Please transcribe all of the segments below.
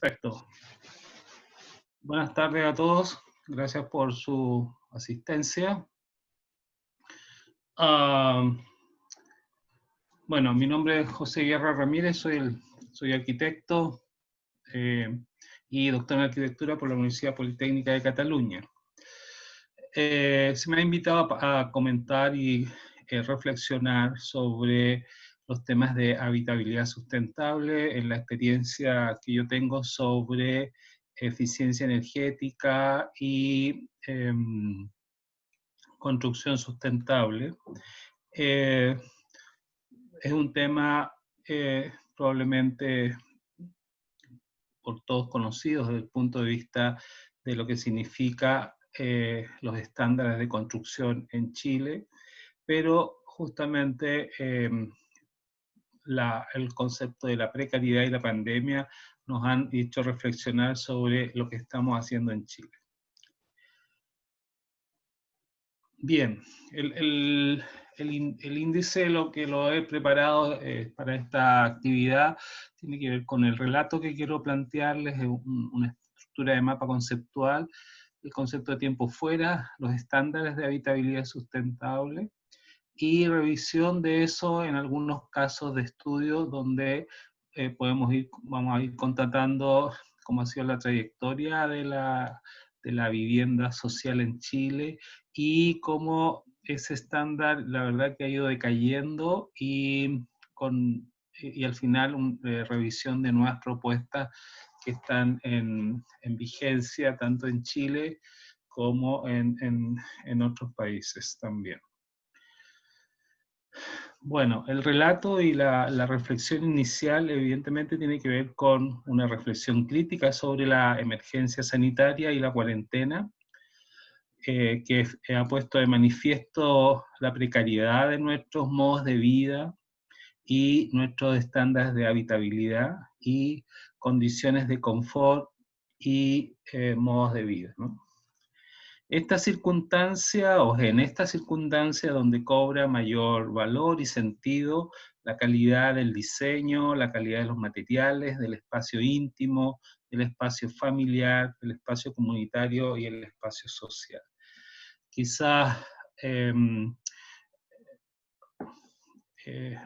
Perfecto. Buenas tardes a todos. Gracias por su asistencia. Ah, bueno, mi nombre es José Guerra Ramírez, soy arquitecto y doctor en arquitectura por la Universidad Politécnica de Cataluña. Se me ha invitado a comentar y reflexionar sobre los temas de habitabilidad sustentable en la experiencia que yo tengo sobre eficiencia energética y construcción sustentable. Es un tema probablemente por todos conocidos desde el punto de vista de lo que significa los estándares de construcción en Chile, pero justamente el concepto de la precariedad y la pandemia nos han hecho reflexionar sobre lo que estamos haciendo en Chile. Bien, el índice, lo que lo he preparado para esta actividad, tiene que ver con el relato que quiero plantearles, una estructura de mapa conceptual, el concepto de tiempo fuera, los estándares de habitabilidad sustentable, y revisión de eso en algunos casos de estudio donde vamos a ir constatando cómo ha sido la trayectoria de la vivienda social en Chile y cómo ese estándar, la verdad que ha ido decayendo y al final revisión de nuevas propuestas que están en vigencia tanto en Chile como en otros países también. Bueno, el relato y la reflexión inicial evidentemente tiene que ver con una reflexión crítica sobre la emergencia sanitaria y la cuarentena, que ha puesto de manifiesto la precariedad de nuestros modos de vida y nuestros estándares de habitabilidad y condiciones de confort y modos de vida, ¿no? Esta circunstancia, o en esta circunstancia donde cobra mayor valor y sentido la calidad del diseño, la calidad de los materiales, del espacio íntimo, del espacio familiar, del espacio comunitario y el espacio social. Quizás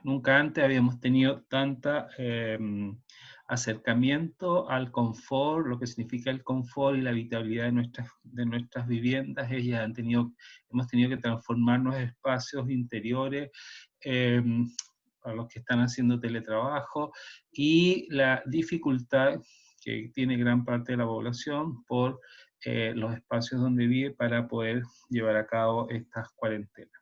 nunca antes habíamos tenido tanta acercamiento al confort, lo que significa el confort y la habitabilidad de nuestras viviendas. Hemos tenido que transformarnos en espacios interiores para los que están haciendo teletrabajo y la dificultad que tiene gran parte de la población por los espacios donde vive para poder llevar a cabo estas cuarentenas.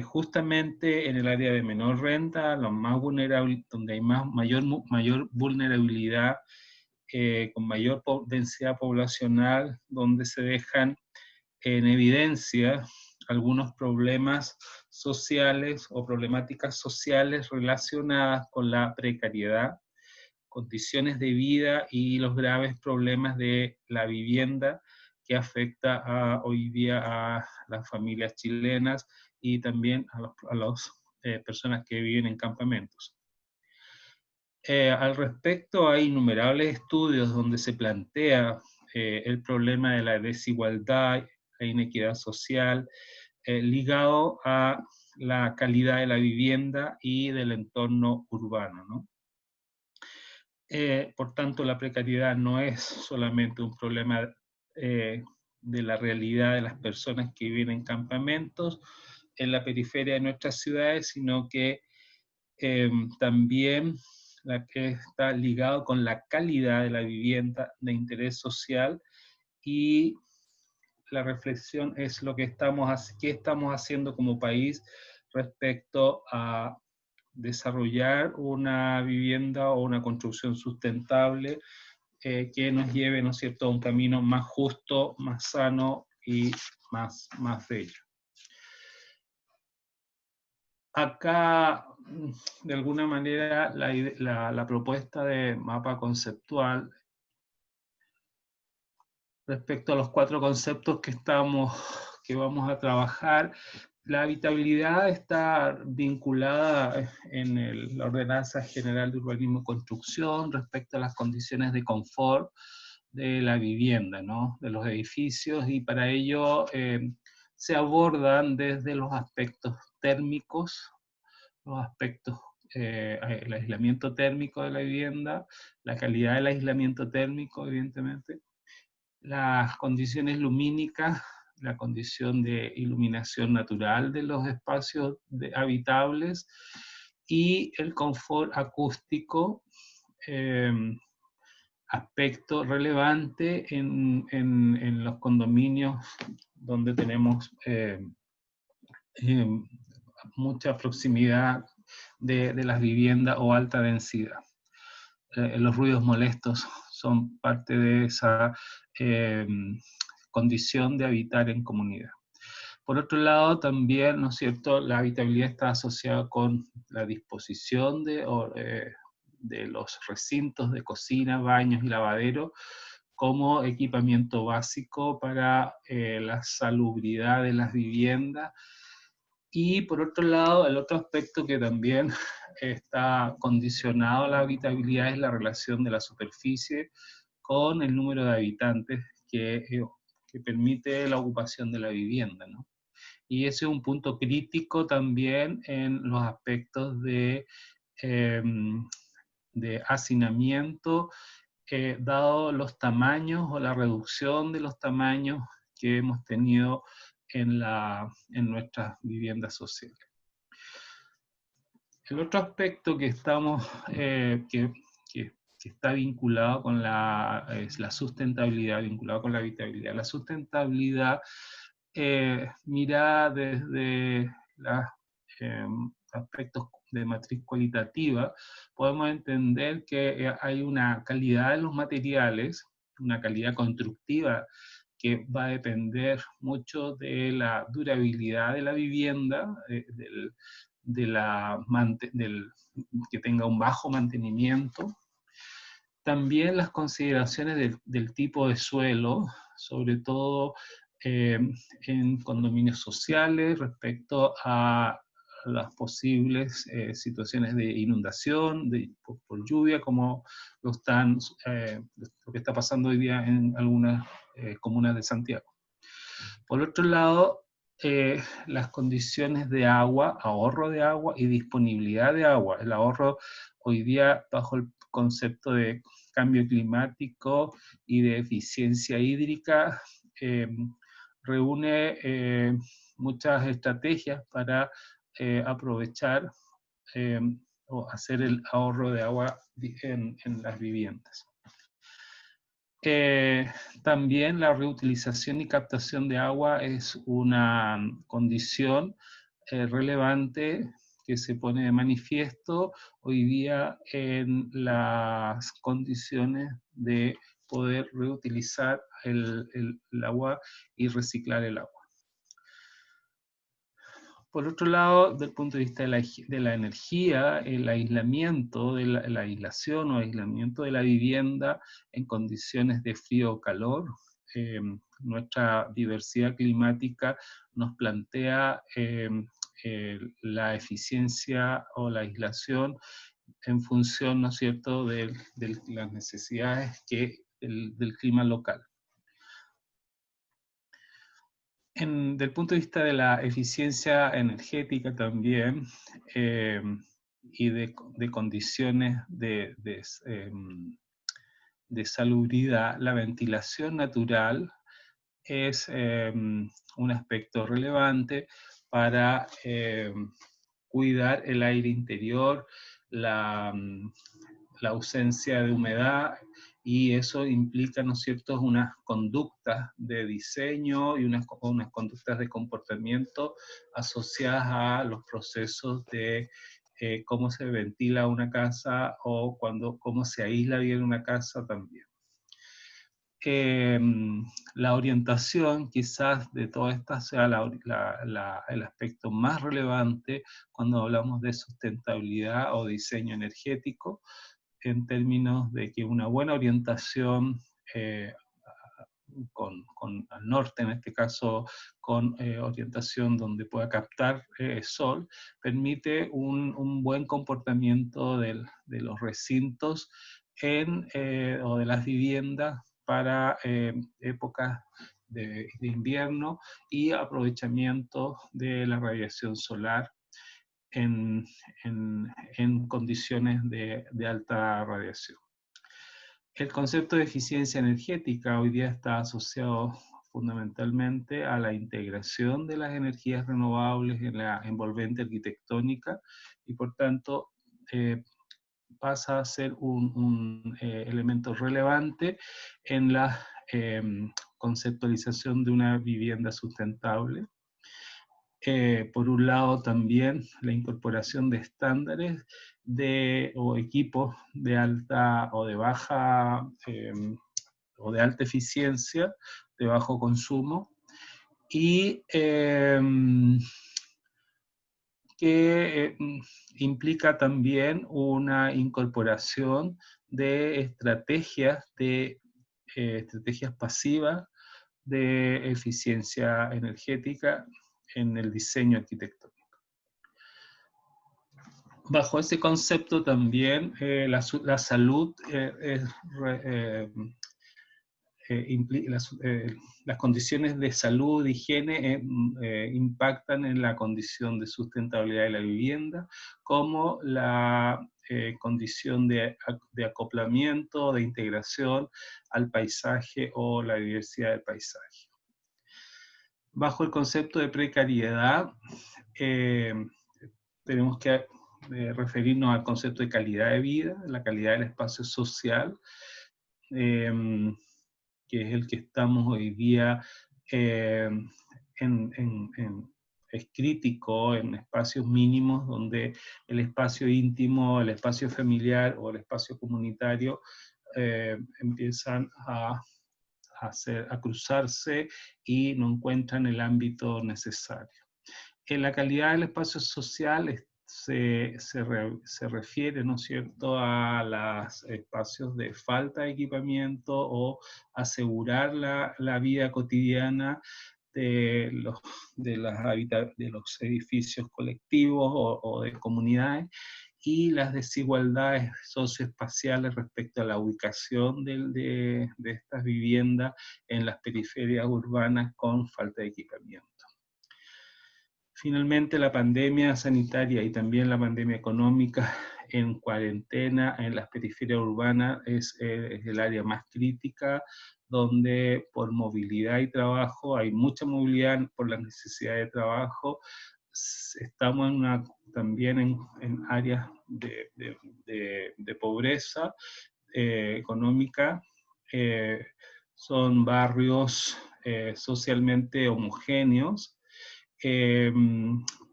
Justamente en el área de menor renta, los más vulnerables, donde hay mayor vulnerabilidad, con mayor densidad poblacional, donde se dejan en evidencia algunos problemas sociales o problemáticas sociales relacionadas con la precariedad, condiciones de vida y los graves problemas de la vivienda que afecta hoy día a las familias chilenas y también a las personas que viven en campamentos. Al respecto, hay innumerables estudios donde se plantea el problema de la desigualdad, la inequidad social, ligado a la calidad de la vivienda y del entorno urbano, ¿no? Por tanto, la precariedad no es solamente un problema de la realidad de las personas que viven en campamentos en la periferia de nuestras ciudades, sino que también la que está ligado con la calidad de la vivienda de interés social, y la reflexión es qué estamos haciendo como país respecto a desarrollar una vivienda o una construcción sustentable que nos lleve, ¿no es cierto?, a un camino más justo, más sano y más bello. Acá, de alguna manera, la propuesta de mapa conceptual respecto a los 4 conceptos que vamos a trabajar, La habitabilidad está vinculada en la Ordenanza General de Urbanismo y Construcción respecto a las condiciones de confort de la vivienda, ¿no? De los edificios, y para ello se abordan desde los aspectos térmicos, los aspectos, el aislamiento térmico de la vivienda, la calidad del aislamiento térmico, evidentemente, las condiciones lumínicas, la condición de iluminación natural de los espacios habitables y el confort acústico, eh, aspecto relevante en los condominios donde tenemos eh, mucha proximidad de las viviendas o alta densidad. Los ruidos molestos son parte de esa eh, condición de habitar en comunidad. Por otro lado, también, ¿no es cierto?, la habitabilidad está asociada con la disposición de los recintos de cocina, baños y lavadero como equipamiento básico para la salubridad de las viviendas. Y por otro lado, el otro aspecto que también está condicionado a la habitabilidad es la relación de la superficie con el número de habitantes que permite la ocupación de la vivienda, ¿no? Y ese es un punto crítico también en los aspectos eh, de hacinamiento, dado los tamaños o la reducción de los tamaños que hemos tenido en nuestras viviendas sociales. El otro aspecto que que está vinculado con es la sustentabilidad, vinculado con la habitabilidad. La sustentabilidad mira desde los aspectos de matriz cualitativa, podemos entender que hay una calidad de los materiales, una calidad constructiva que va a depender mucho de la durabilidad de la vivienda, que tenga un bajo mantenimiento. También las consideraciones del tipo de suelo, sobre todo en condominios sociales, respecto a las posibles situaciones de inundación, por lluvia, como lo que está pasando hoy día en algunas comunas de Santiago. Por otro lado, las condiciones de agua, ahorro de agua y disponibilidad de agua. El ahorro hoy día, bajo el concepto de cambio climático y de eficiencia hídrica, reúne muchas estrategias para aprovechar o hacer el ahorro de agua en las viviendas. También la reutilización y captación de agua es una condición relevante que se pone de manifiesto hoy día en las condiciones de poder reutilizar el agua y reciclar el agua. Por otro lado, desde el punto de vista de la energía, el aislamiento, la aislación o aislamiento de la vivienda en condiciones de frío o calor, nuestra diversidad climática nos plantea la eficiencia o la aislación en función, ¿no es cierto?, de las necesidades del clima local. Desde el punto de vista de la eficiencia energética también, y de condiciones de salubridad, la ventilación natural es un aspecto relevante para cuidar el aire interior, la ausencia de humedad, y eso implica, ¿no es cierto?, unas conductas de diseño y unas conductas de comportamiento asociadas a los procesos de cómo se ventila una casa o cómo se aísla bien una casa también. La orientación quizás de todas estas sea el aspecto más relevante cuando hablamos de sustentabilidad o diseño energético, en términos de que una buena orientación al norte, en este caso con orientación donde pueda captar sol, permite un buen comportamiento de los recintos o de las viviendas para épocas de invierno y aprovechamiento de la radiación solar en, en condiciones de alta radiación. El concepto de eficiencia energética hoy día está asociado fundamentalmente a la integración de las energías renovables en la envolvente arquitectónica y por tanto pasa a ser un elemento relevante en la conceptualización de una vivienda sustentable. Por un lado también la incorporación de estándares o equipos de alta o de baja o de alta eficiencia, de bajo consumo, y que implica también una incorporación de estrategias pasivas de eficiencia energética en el diseño arquitectónico. Bajo ese concepto también la salud las condiciones de salud, de higiene impactan en la condición de sustentabilidad de la vivienda, como la condición de acoplamiento, de integración al paisaje o la diversidad del paisaje. Bajo el concepto de precariedad, tenemos que referirnos al concepto de calidad de vida, la calidad del espacio social, que es el que estamos hoy día es crítico en espacios mínimos donde el espacio íntimo, el espacio familiar o el espacio comunitario empiezan a cruzarse y no encuentran el ámbito necesario. En la calidad del espacio social se refiere, ¿no es cierto?, a los espacios de falta de equipamiento o asegurar la vida cotidiana de los edificios colectivos o de comunidades, y las desigualdades socioespaciales respecto a la ubicación de estas viviendas en las periferias urbanas con falta de equipamiento. Finalmente, la pandemia sanitaria y también la pandemia económica en cuarentena en las periferias urbanas es el área más crítica, donde por movilidad y trabajo, hay mucha movilidad por la necesidad de trabajo. Estamos también en áreas de pobreza económica. Son barrios socialmente homogéneos.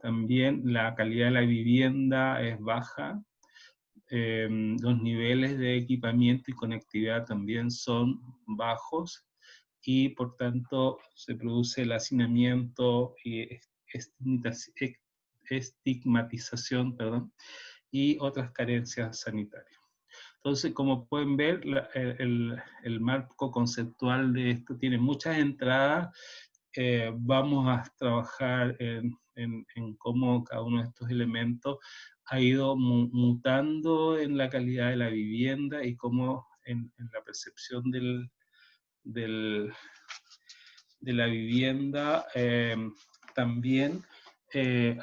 También la calidad de la vivienda es baja. Los niveles de equipamiento y conectividad también son bajos y por tanto se produce el hacinamiento y estigmatización, y otras carencias sanitarias. Entonces, como pueden ver, el marco conceptual de esto tiene muchas entradas. Vamos a trabajar en cómo cada uno de estos elementos ha ido mutando en la calidad de la vivienda y cómo en la percepción de la vivienda también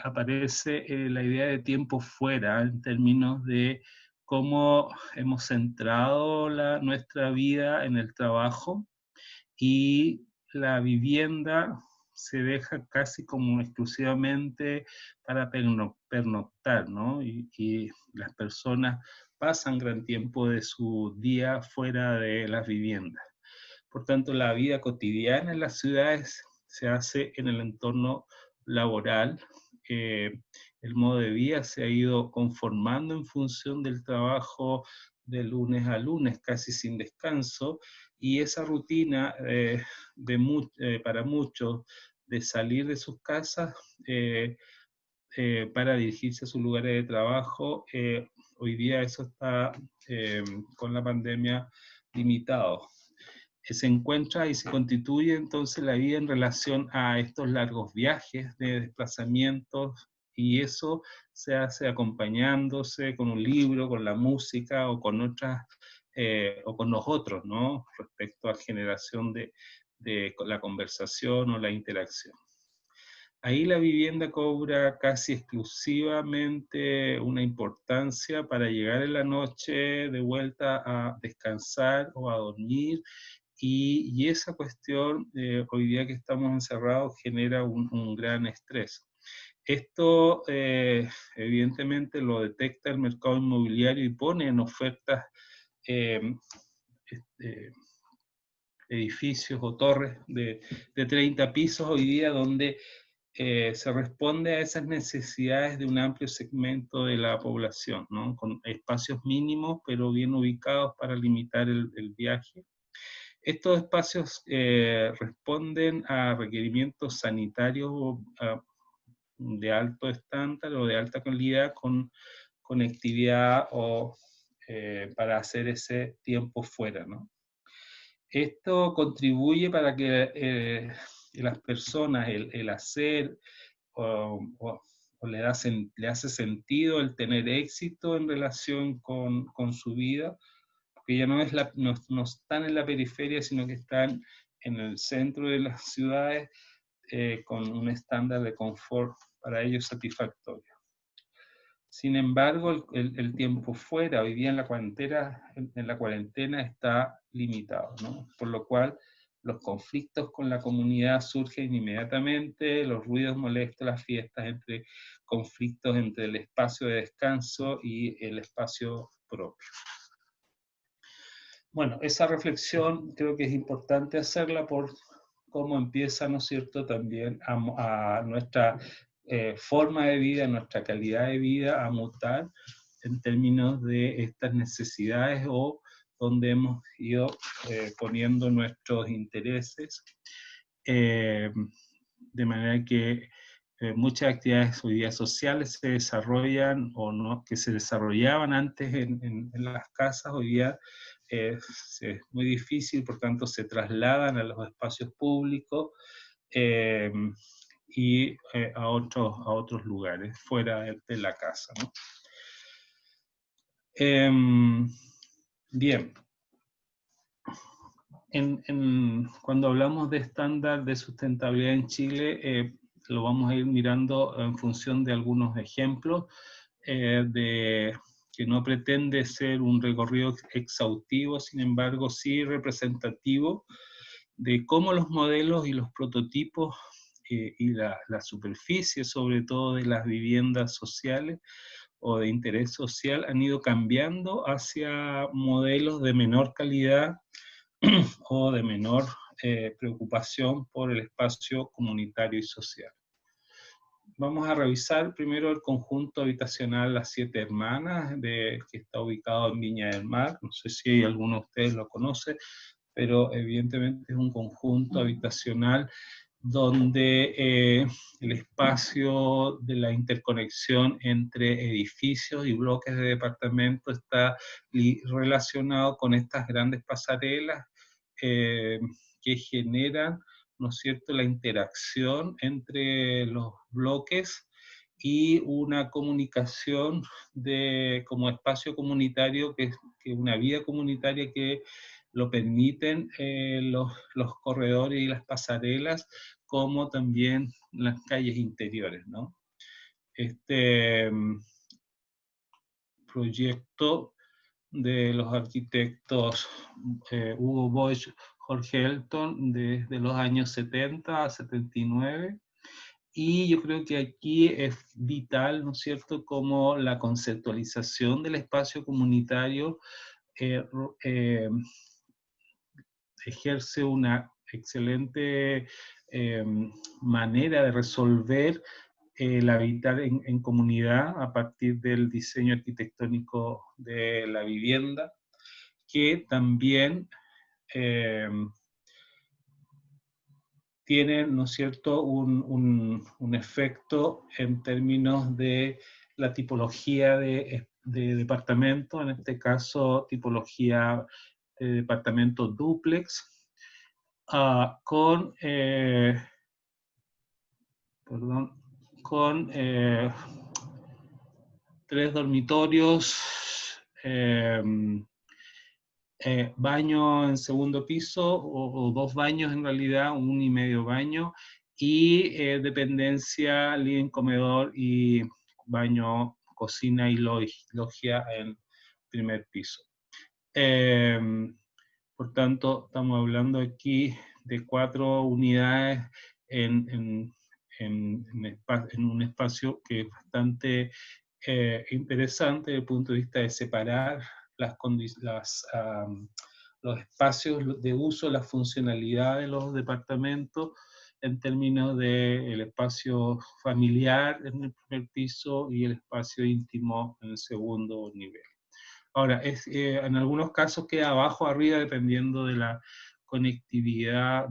aparece la idea de tiempo fuera en términos de cómo hemos centrado nuestra vida en el trabajo, y la vivienda se deja casi como exclusivamente para pernoctar, ¿no? Y las personas pasan gran tiempo de su día fuera de las viviendas. Por tanto, la vida cotidiana en las ciudades se hace en el entorno laboral. El modo de vida se ha ido conformando en función del trabajo de lunes a lunes, casi sin descanso, y esa rutina para muchos de salir de sus casas para dirigirse a sus lugares de trabajo, hoy día eso está con la pandemia limitado. se encuentra y se constituye entonces la vida en relación a estos largos viajes de desplazamientos, y eso se hace acompañándose con un libro, con la música o con otras, o con los otros, ¿no? Respecto a generación de la conversación o la interacción. Ahí la vivienda cobra casi exclusivamente una importancia para llegar en la noche de vuelta a descansar o a dormir, y esa cuestión, hoy día que estamos encerrados, genera un gran estrés. Esto evidentemente lo detecta el mercado inmobiliario y pone en ofertas eh, este, edificios o torres de 30 pisos hoy día, donde se responde a esas necesidades de un amplio segmento de la población, ¿no? Con espacios mínimos, pero bien ubicados para limitar el viaje. Estos espacios responden a requerimientos sanitarios de alto estándar o de alta calidad, con conectividad o para hacer ese tiempo fuera, ¿no? Esto contribuye para que las personas, el hacer, o le hace sentido el tener éxito en relación con su vida, porque ya no están en la periferia, sino que están en el centro de las ciudades, con un estándar de confort para ellos satisfactorio. Sin embargo, el tiempo fuera, hoy día en la cuarentena está limitado, ¿no? Por lo cual los conflictos con la comunidad surgen inmediatamente, los ruidos molestos, las fiestas, conflictos entre el espacio de descanso y el espacio propio. Bueno, esa reflexión creo que es importante hacerla por cómo empieza, ¿no es cierto?, también a nuestra forma de vida, nuestra calidad de vida a mutar en términos de estas necesidades, o donde hemos ido poniendo nuestros intereses, de manera que muchas actividades hoy día sociales se desarrollan, o no, que se desarrollaban antes en las casas, hoy día es muy difícil, por tanto se trasladan a los espacios públicos y a otros lugares fuera de la casa, ¿no? Bien, cuando hablamos de estándar de sustentabilidad en Chile, lo vamos a ir mirando en función de algunos ejemplos, que no pretende ser un recorrido exhaustivo, sin embargo sí representativo de cómo los modelos y los prototipos y la superficie, sobre todo de las viviendas sociales o de interés social, han ido cambiando hacia modelos de menor calidad o de menor preocupación por el espacio comunitario y social. Vamos a revisar primero el conjunto habitacional Las Siete Hermanas, que está ubicado en Viña del Mar. No sé si alguno de ustedes lo conoce, pero evidentemente es un conjunto habitacional donde el espacio de la interconexión entre edificios y bloques de departamentos está relacionado con estas grandes pasarelas que generan, ¿no es cierto?, la interacción entre los bloques y una comunicación como espacio comunitario, que una vida comunitaria que lo permiten los corredores y las pasarelas, como también las calles interiores, ¿no? Este proyecto de los arquitectos Hugo Bosch, Jorge Elton, desde los años 70 a 79, y yo creo que aquí es vital, ¿no es cierto?, como la conceptualización del espacio comunitario eh, ejerce una excelente manera de resolver el habitar en comunidad a partir del diseño arquitectónico de la vivienda, que también tiene, ¿no es cierto?, un efecto en términos de la tipología de departamento, en este caso tipología de departamento dúplex, con, con 3 dormitorios, baño en segundo piso, o 2 baños en realidad, 1,5 baño, y dependencia, living, comedor y baño, cocina y logia en primer piso. Por tanto, estamos hablando aquí de 4 unidades en un espacio que es bastante interesante desde el punto de vista de separar los espacios de uso, la funcionalidad de los departamentos en términos del espacio familiar en el primer piso y el espacio íntimo en el segundo nivel. Ahora, en algunos casos queda abajo o arriba dependiendo de la conectividad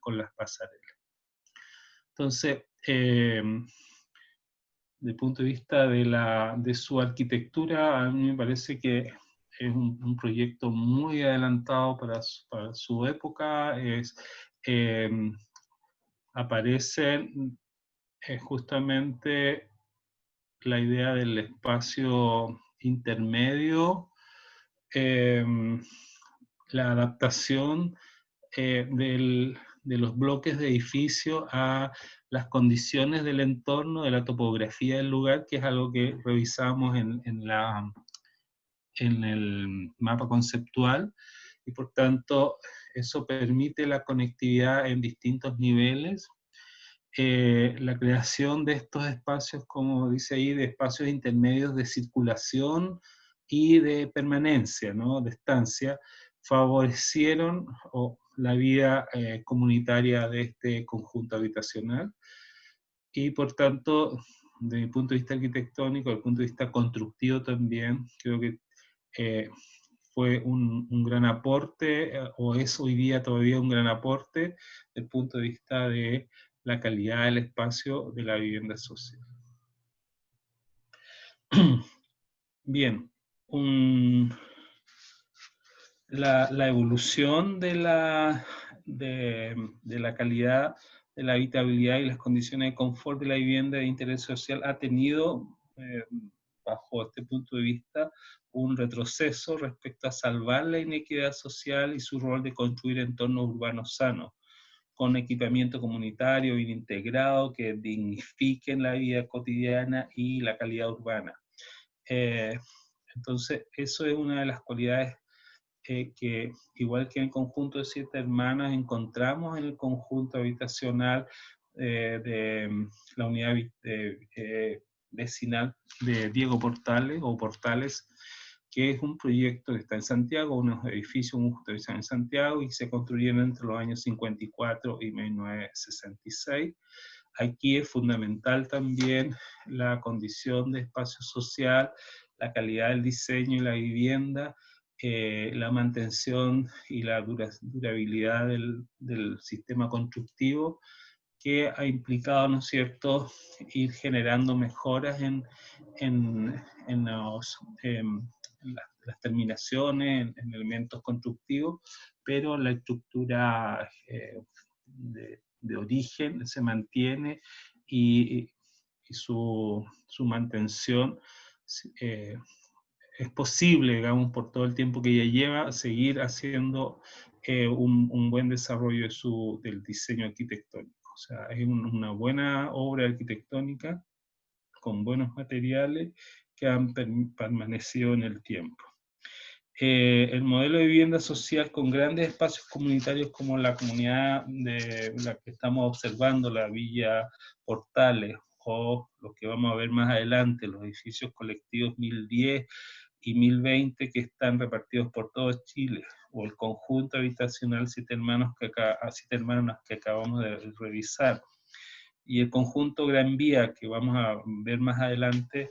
con las pasarelas. Entonces, desde el punto de vista de su arquitectura, a mí me parece que es un proyecto muy adelantado para su época. Aparece justamente la idea del espacio intermedio, la adaptación de los bloques de edificio a las condiciones del entorno, de la topografía del lugar, que es algo que revisamos en el mapa conceptual, y por tanto eso permite la conectividad en distintos niveles, la creación de estos espacios, como dice ahí, de espacios intermedios de circulación y de permanencia, ¿no? De estancia, favorecieron la vida comunitaria de este conjunto habitacional, y por tanto, desde mi punto de vista arquitectónico, desde el punto de vista constructivo también, creo que fue un gran aporte, o es hoy día todavía un gran aporte, desde el punto de vista de la calidad del espacio de la vivienda social. Bien, la evolución de la calidad de la habitabilidad y las condiciones de confort de la vivienda de interés social ha tenido, bajo este punto de vista, un retroceso respecto a salvar la inequidad social y su rol de construir entornos urbanos sanos, con equipamiento comunitario bien integrado que dignifiquen la vida cotidiana y la calidad urbana. Entonces, eso es una de las cualidades que, igual que en el conjunto de 7 hermanas, encontramos en el conjunto habitacional de la unidad vecinal de Diego Portales, o Portales, que es un proyecto que está en Santiago, unos edificios en Santiago, y se construyeron entre los años 54 y 1966. Aquí es fundamental también la condición de espacio social, la calidad del diseño y la vivienda, la mantención y la durabilidad del sistema constructivo, que ha implicado, ¿no es cierto?, ir generando mejoras en las terminaciones, en elementos constructivos, pero la estructura de origen se mantiene, y su mantención es posible, digamos, por todo el tiempo que ella lleva, seguir haciendo un buen desarrollo del diseño arquitectónico. O sea, es una buena obra arquitectónica con buenos materiales que han permanecido en el tiempo. El modelo de vivienda social con grandes espacios comunitarios, como la comunidad de la que estamos observando, la Villa Portales, o los que vamos a ver más adelante, los edificios colectivos 1010 y 1020, que están repartidos por todo Chile, o el conjunto habitacional Siete Hermanas que acabamos de revisar, y el conjunto Gran Vía, que vamos a ver más adelante,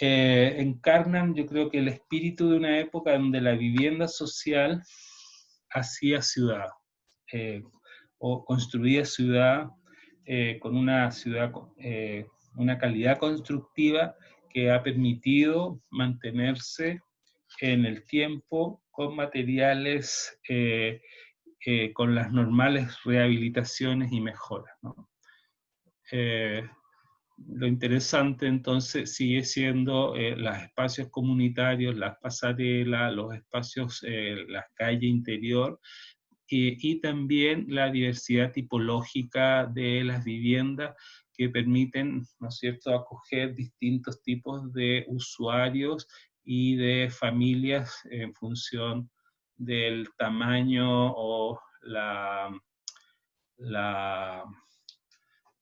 encarnan, yo creo, que el espíritu de una época donde la vivienda social hacía ciudad, o construía ciudad, con una ciudad, una calidad constructiva que ha permitido mantenerse en el tiempo con materiales con las normales rehabilitaciones y mejoras, ¿no? Lo interesante entonces sigue siendo los espacios comunitarios, las pasarelas, los espacios, la calle interior, y también la diversidad tipológica de las viviendas que permiten, ¿no es cierto?, acoger distintos tipos de usuarios y de familias en función del tamaño o la,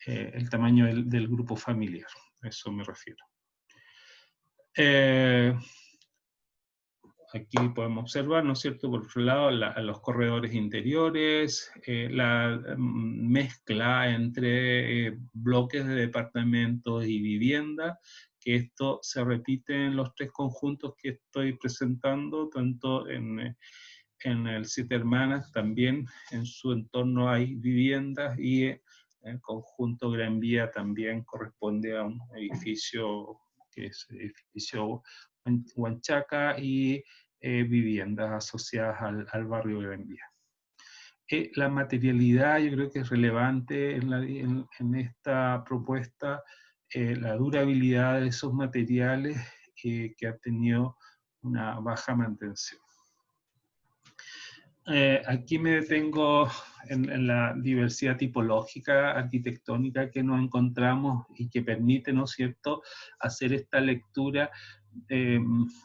el tamaño del grupo familiar. A eso me refiero. Aquí podemos observar, ¿no es cierto?, por otro lado, los corredores interiores, la mezcla entre bloques de departamentos y vivienda, que esto se repite en los tres conjuntos que estoy presentando, tanto en el Siete Hermanas, también en su entorno hay viviendas, y el conjunto Gran Vía también corresponde a un edificio que es el edificio Huanchaca, y viviendas asociadas al barrio Gran Vía. La materialidad yo creo que es relevante en esta propuesta, la durabilidad de esos materiales que han tenido una baja mantención. Aquí me detengo en la diversidad tipológica arquitectónica que nos encontramos y que permite, ¿no es cierto?, hacer esta lectura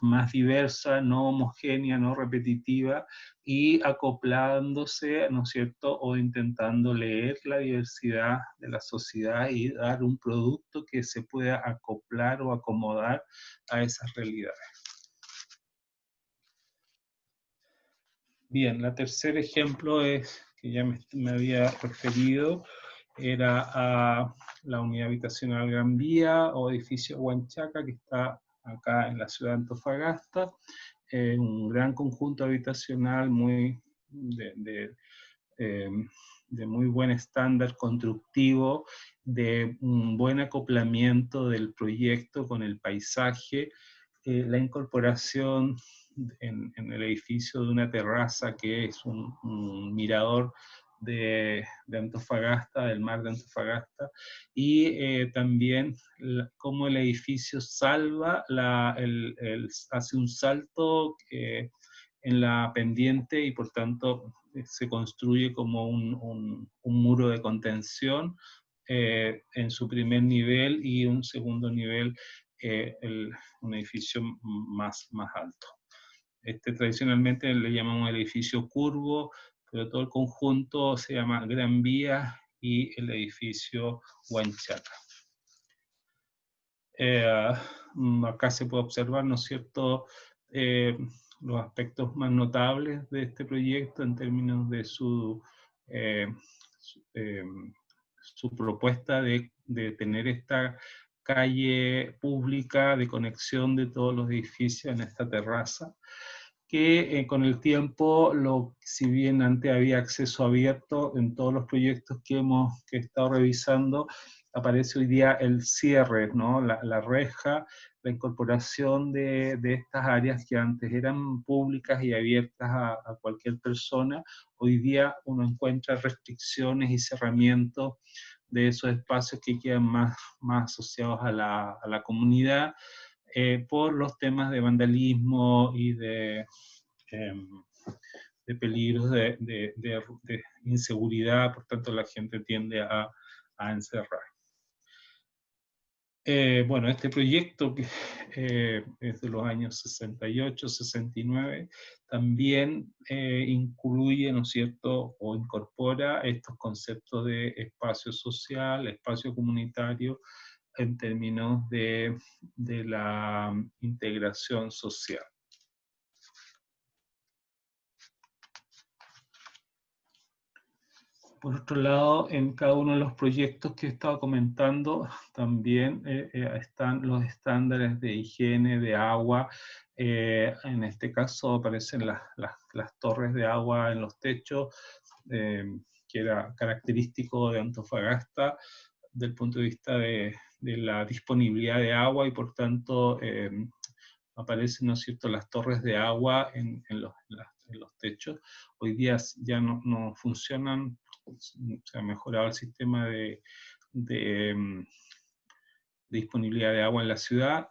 más diversa, no homogénea, no repetitiva, y acoplándose, ¿no es cierto?, o intentando leer la diversidad de la sociedad y dar un producto que se pueda acoplar o acomodar a esas realidades. Bien, el tercer ejemplo es, que ya me había referido, era a la unidad habitacional Gran Vía o edificio Huanchaca, que está acá en la ciudad de Antofagasta, un gran conjunto habitacional muy de muy buen estándar constructivo, de un buen acoplamiento del proyecto con el paisaje, la incorporación en el edificio de una terraza que es un mirador de Antofagasta, del mar de Antofagasta, y también cómo el edificio salva, hace un salto en la pendiente, y por tanto se construye como un muro de contención en su primer nivel, y un segundo nivel, un edificio más alto. Tradicionalmente le llamamos el edificio curvo, pero todo el conjunto se llama Gran Vía y el edificio Huanchaca. Acá se puede observar, ¿no es cierto?, los aspectos más notables de este proyecto en términos de su propuesta de tener esta calle pública de conexión de todos los edificios en esta terraza, que con el tiempo, si bien antes había acceso abierto en todos los proyectos que he estado revisando, aparece hoy día el cierre, ¿no? La reja, la incorporación de estas áreas que antes eran públicas y abiertas a cualquier persona. Hoy día uno encuentra restricciones y cerramientos de esos espacios que quedan más asociados a la comunidad, por los temas de vandalismo y de peligros de inseguridad. Por tanto la gente tiende a encerrar. Bueno, este proyecto, que es de los años 68, 69, también incluye, ¿no es cierto?, o incorpora estos conceptos de espacio social, espacio comunitario, en términos de la integración social. Por otro lado, en cada uno de los proyectos que he estado comentando, también están los estándares de higiene, de agua. En este caso aparecen las torres de agua en los techos, que era característico de Antofagasta desde el punto de vista de la disponibilidad de agua, y por tanto aparecen, ¿no es cierto?, las torres de agua en los techos. Hoy día ya no funcionan, se ha mejorado el sistema de disponibilidad de agua en la ciudad,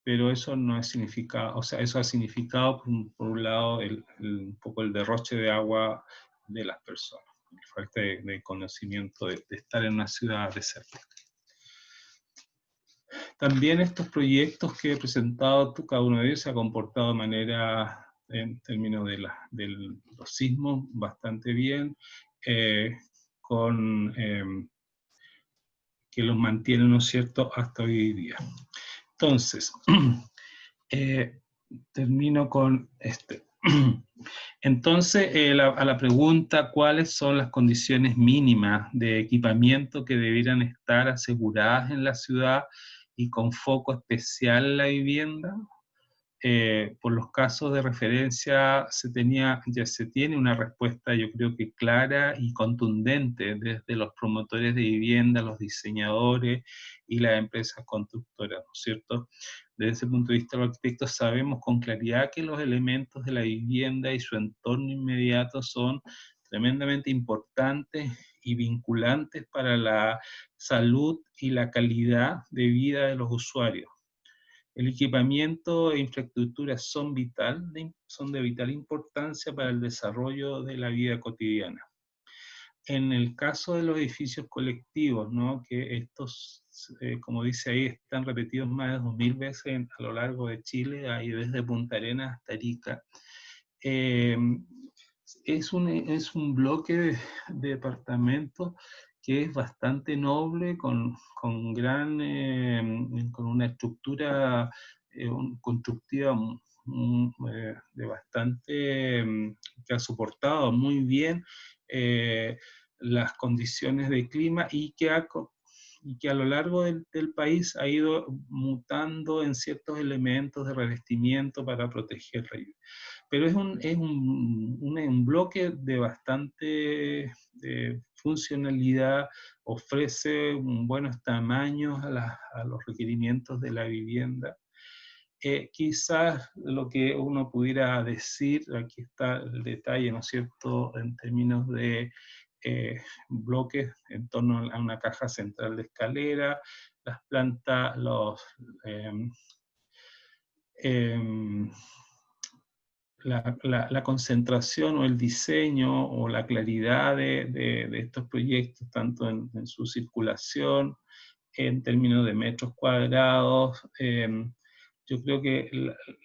pero eso no es significado, o sea, eso ha significado, por un lado, un poco el derroche de agua de las personas, falta de conocimiento de estar en una ciudad desértica. También estos proyectos que he presentado, cada uno de ellos se ha comportado de manera, en términos de los sismos, bastante bien, que los mantiene, ¿no es cierto?, hasta hoy día. Entonces, termino con este. Entonces, a la pregunta, ¿cuáles son las condiciones mínimas de equipamiento que debieran estar aseguradas en la ciudad y con foco especial en la vivienda? Por los casos de referencia ya se tiene una respuesta, yo creo que clara y contundente desde los promotores de vivienda, los diseñadores y las empresas constructoras, ¿no es cierto? Desde ese punto de vista, los arquitectos sabemos con claridad que los elementos de la vivienda y su entorno inmediato son tremendamente importantes y vinculantes para la salud y la calidad de vida de los usuarios. El equipamiento e infraestructura son de vital importancia para el desarrollo de la vida cotidiana. En el caso de los edificios colectivos, ¿no?, que estos, como dice ahí, están repetidos más de 2000 veces a lo largo de Chile, ahí desde Punta Arenas hasta Arica, es un bloque de departamentos que es bastante noble, con una estructura constructiva de bastante, que ha soportado muy bien las condiciones de clima y que a lo largo del país ha ido mutando en ciertos elementos de revestimiento para proteger la lluvia. Pero es un bloque de bastante funcionalidad, ofrece buenos tamaños a los requerimientos de la vivienda. Quizás lo que uno pudiera decir, aquí está el detalle, ¿no es cierto?, en términos de bloques en torno a una caja central de escalera, las plantas, la concentración o el diseño o la claridad de estos proyectos, tanto en su circulación, en términos de metros cuadrados. Yo creo que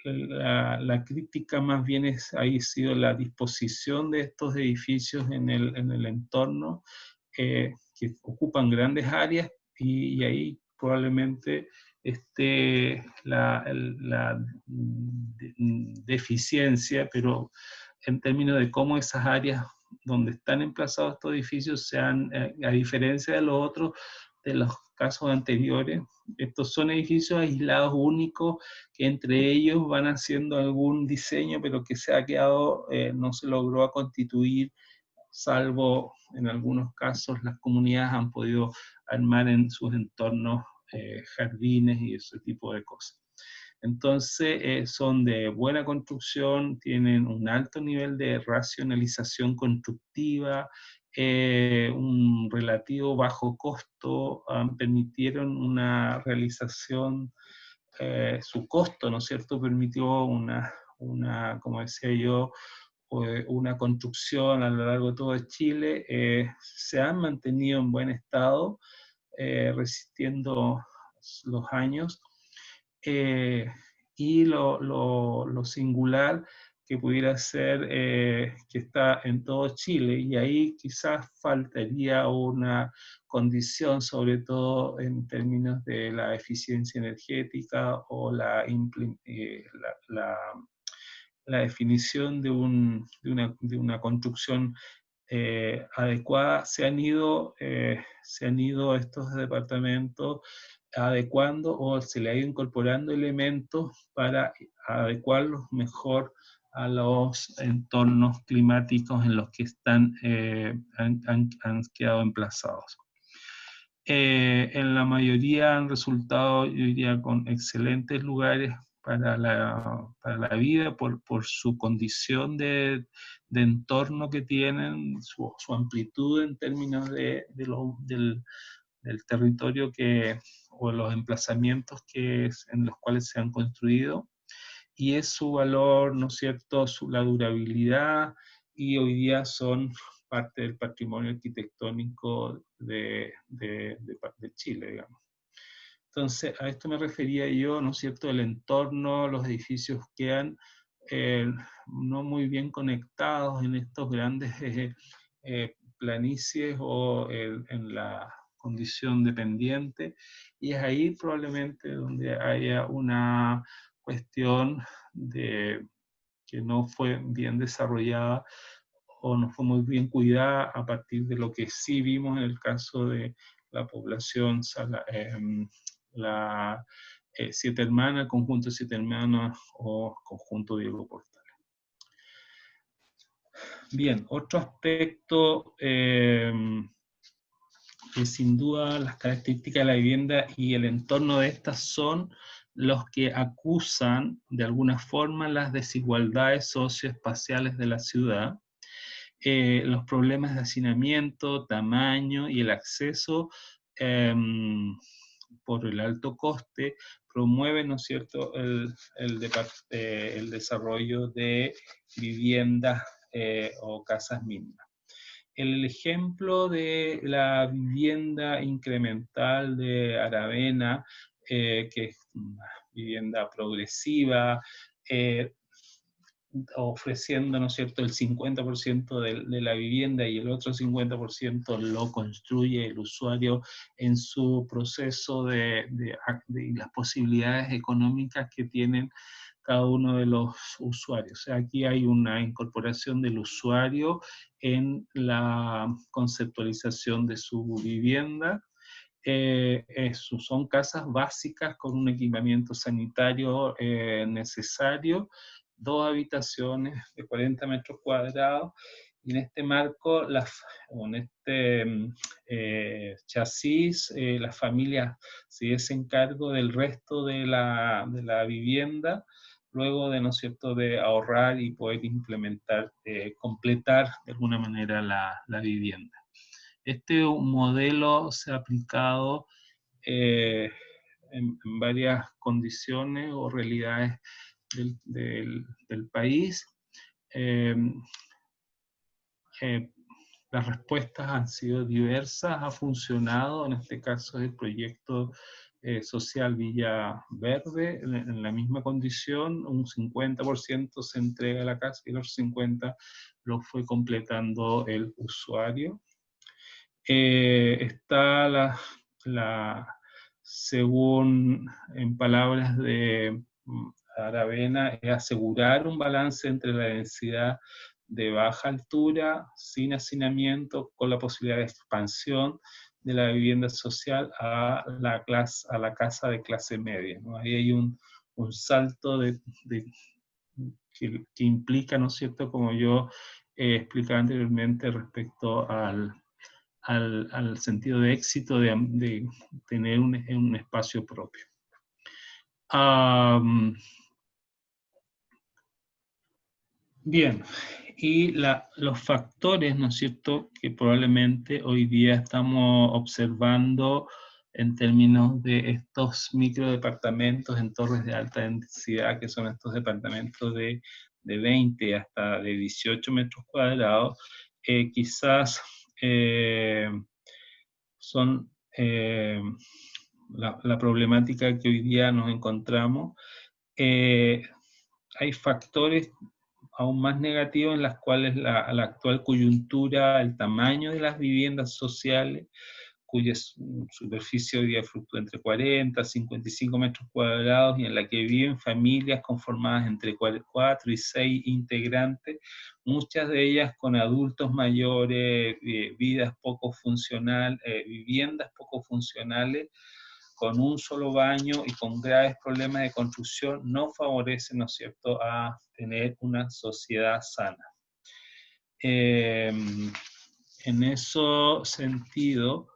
la crítica más bien ha sido la disposición de estos edificios en el entorno, que ocupan grandes áreas, y ahí probablemente la deficiencia, pero en términos de cómo esas áreas donde están emplazados estos edificios a diferencia de los otros, de los casos anteriores, estos son edificios aislados únicos, que entre ellos van haciendo algún diseño, pero que se ha quedado, no se logró constituir, salvo en algunos casos las comunidades han podido armar en sus entornos jardines y ese tipo de cosas. Entonces, son de buena construcción, tienen un alto nivel de racionalización constructiva, un relativo bajo costo, permitieron una realización, su costo, ¿no es cierto?, permitió como decía yo, una construcción a lo largo de todo Chile. Se han mantenido en buen estado, resistiendo los años, y lo singular que pudiera ser, que está en todo Chile, y ahí quizás faltaría una condición, sobre todo en términos de la eficiencia energética o la definición de una construcción adecuada. Se han ido estos departamentos adecuando, o se le ha ido incorporando elementos para adecuarlos mejor a los entornos climáticos en los que han quedado emplazados. En la mayoría han resultado, yo diría, con excelentes lugares para la vida por su condición de entorno que tienen, su amplitud en términos del territorio o los emplazamientos en los cuales se han construido, y es su valor, ¿no es cierto?, la durabilidad, y hoy día son parte del patrimonio arquitectónico de Chile, digamos. Entonces, a esto me refería yo, ¿no es cierto?, el entorno, los edificios quedan no muy bien conectados en estos grandes planicies o en la condición dependiente, y es ahí probablemente donde haya una cuestión que no fue bien desarrollada o no fue muy bien cuidada a partir de lo que sí vimos en el caso de la población, la Siete Hermanas, el conjunto de Siete Hermanas o conjunto Diego Portales. Bien, otro aspecto que sin duda las características de la vivienda y el entorno de estas son los que acusan de alguna forma las desigualdades socioespaciales de la ciudad, los problemas de hacinamiento, tamaño y el acceso por el alto coste promueven, ¿no es cierto?, el desarrollo de viviendas o casas mínimas. El ejemplo de la vivienda incremental de Aravena, que es una vivienda progresiva, ofreciendo, ¿no es cierto?, el 50% de la vivienda y el otro 50% lo construye el usuario en su proceso de las posibilidades económicas que tienen cada uno de los usuarios. O sea, aquí hay una incorporación del usuario en la conceptualización de su vivienda. Son casas básicas con un equipamiento sanitario necesario, 2 habitaciones de 40 metros cuadrados, y en este marco, en este chasis, las familias se hacen cargo del resto de la vivienda, luego de, ¿no es cierto?, de ahorrar y poder implementar, completar de alguna manera la vivienda. Este modelo se ha aplicado en varias condiciones o realidades del país. Eh, eh, las respuestas han sido diversas, ha funcionado, en este caso el proyecto social Villa Verde, en la misma condición, un 50% se entrega a la casa y los 50% lo fue completando el usuario. Está según en palabras de Aravena, es asegurar un balance entre la densidad de baja altura, sin hacinamiento, con la posibilidad de expansión de la vivienda social a la casa de clase media, ¿no? Ahí hay un salto que implica, ¿no es cierto?, como yo explicaba anteriormente respecto al sentido de éxito de tener un espacio propio. Bien, y los factores, ¿no es cierto?, que probablemente hoy día estamos observando en términos de estos microdepartamentos en torres de alta densidad, que son estos departamentos de 20 hasta de 18 metros cuadrados, quizás son la problemática que hoy día nos encontramos. Hay factores aún más negativos en las cuales la actual coyuntura, el tamaño de las viviendas sociales, cuya superficie hoy día fluctúa entre 40 a 55 metros cuadrados y en la que viven familias conformadas entre 4 y 6 integrantes, muchas de ellas con adultos mayores, viviendas poco funcionales, con un solo baño y con graves problemas de construcción, no favorecen, ¿no es cierto?, a tener una sociedad sana. En ese sentido,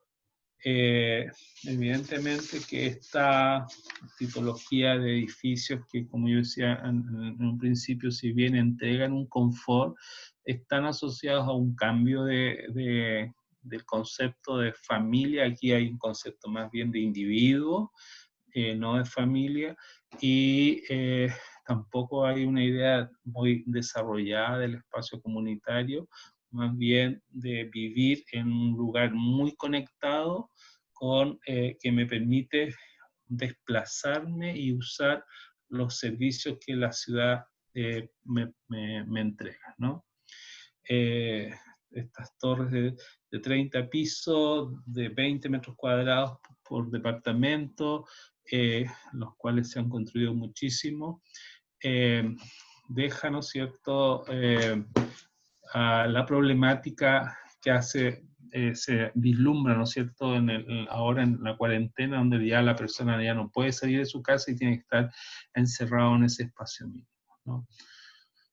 Eh, Evidentemente que esta tipología de edificios que, como yo decía en un principio, si bien entregan un confort, están asociados a un cambio del concepto de familia. Aquí hay un concepto más bien de individuo, no de familia, y tampoco hay una idea muy desarrollada del espacio comunitario, más bien de vivir en un lugar muy conectado que me permite desplazarme y usar los servicios que la ciudad me entrega, ¿no? eh, Estas torres de 30 pisos, de 20 metros cuadrados por departamento, los cuales se han construido muchísimo, eh, deja, ¿no es cierto?, a la problemática que se vislumbra, ¿no es cierto?, ahora en la cuarentena, donde ya la persona ya no puede salir de su casa y tiene que estar encerrado en ese espacio mínimo, ¿no?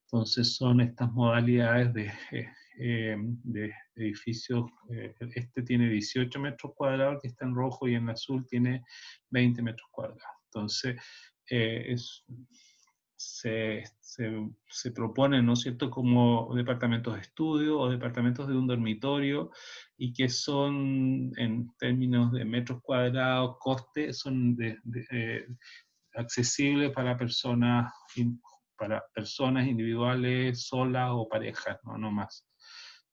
Entonces son estas modalidades de edificios. Este tiene 18 metros cuadrados, que está en rojo, y en azul tiene 20 metros cuadrados. Entonces se proponen, ¿no es cierto?, como departamentos de estudio o departamentos de un dormitorio, y que son, en términos de metros cuadrados, coste, son accesibles para personas individuales, solas o parejas, no, no más.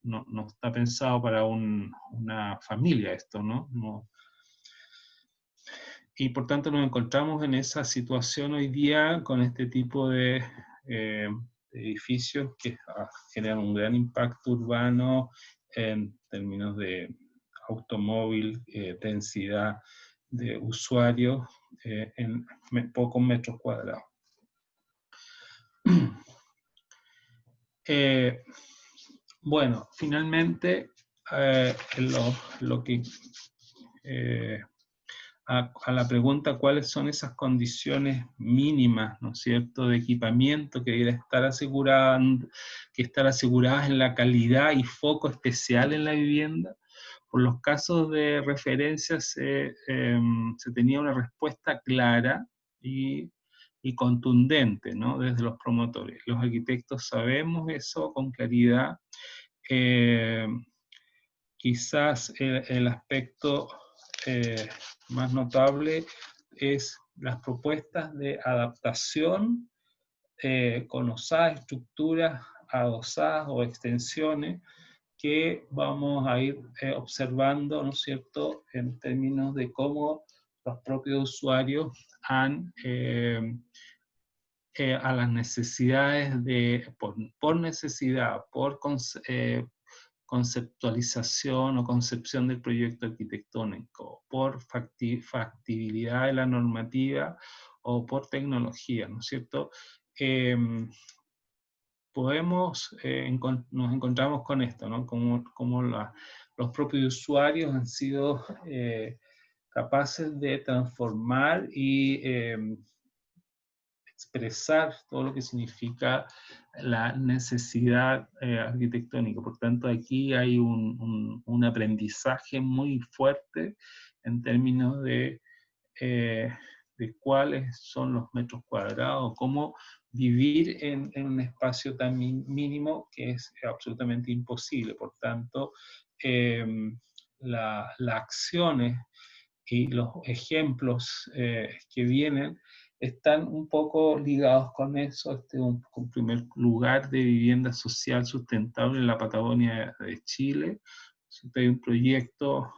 No, no está pensado para una familia esto, ¿no? No. Y por tanto nos encontramos en esa situación hoy día con este tipo de edificios que generan un gran impacto urbano en términos de automóvil, densidad de usuarios en pocos metros cuadrados. Bueno, finalmente, lo que a la pregunta cuáles son esas condiciones mínimas, ¿no es cierto?, de equipamiento que deben estar aseguradas en la calidad y foco especial en la vivienda. Por los casos de referencia se tenía una respuesta clara y contundente, ¿no?, desde los promotores. Los arquitectos sabemos eso con claridad. Quizás el aspecto más notable es las propuestas de adaptación con osadas estructuras adosadas o extensiones que vamos a ir observando, ¿no es cierto?, en términos de cómo los propios usuarios han a las necesidades por necesidad, por conceptualización o concepción del proyecto arquitectónico, por factibilidad de la normativa o por tecnología, ¿no es cierto? Nos encontramos con esto, ¿no? Como los propios usuarios han sido capaces de transformar y expresar todo lo que significa la necesidad arquitectónica. Por tanto, aquí hay un aprendizaje muy fuerte en términos de cuáles son los metros cuadrados, cómo vivir en un espacio tan mínimo, que es absolutamente imposible. Por tanto, las acciones y los ejemplos que vienen están un poco ligados con eso. Este es un primer lugar de vivienda social sustentable en la Patagonia de Chile. Hay un proyecto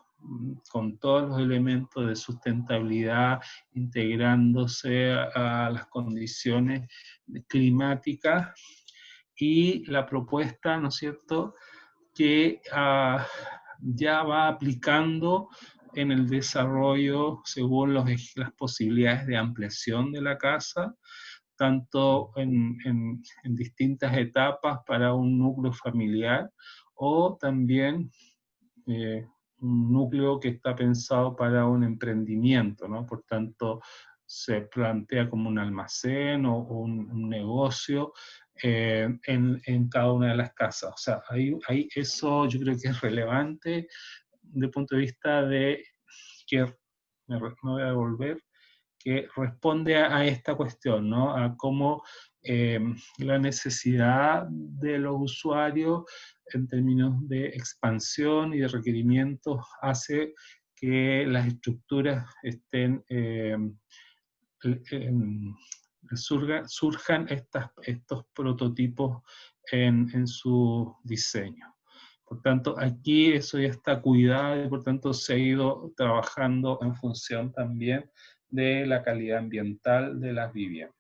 con todos los elementos de sustentabilidad, integrándose a las condiciones climáticas, y la propuesta, ¿no es cierto?, que ya va aplicando en el desarrollo según las posibilidades de ampliación de la casa, tanto en distintas etapas para un núcleo familiar, o también un núcleo que está pensado para un emprendimiento, ¿no? Por tanto, se plantea como un almacén o un negocio en cada una de las casas. O sea, eso yo creo que es relevante desde el punto de vista de que me voy a devolver, que responde a esta cuestión, ¿no? A cómo la necesidad de los usuarios en términos de expansión y de requerimientos hace que las estructuras estén, surjan estos prototipos en su diseño. Por tanto, aquí eso ya está cuidado y por tanto se ha ido trabajando en función también de la calidad ambiental de las viviendas.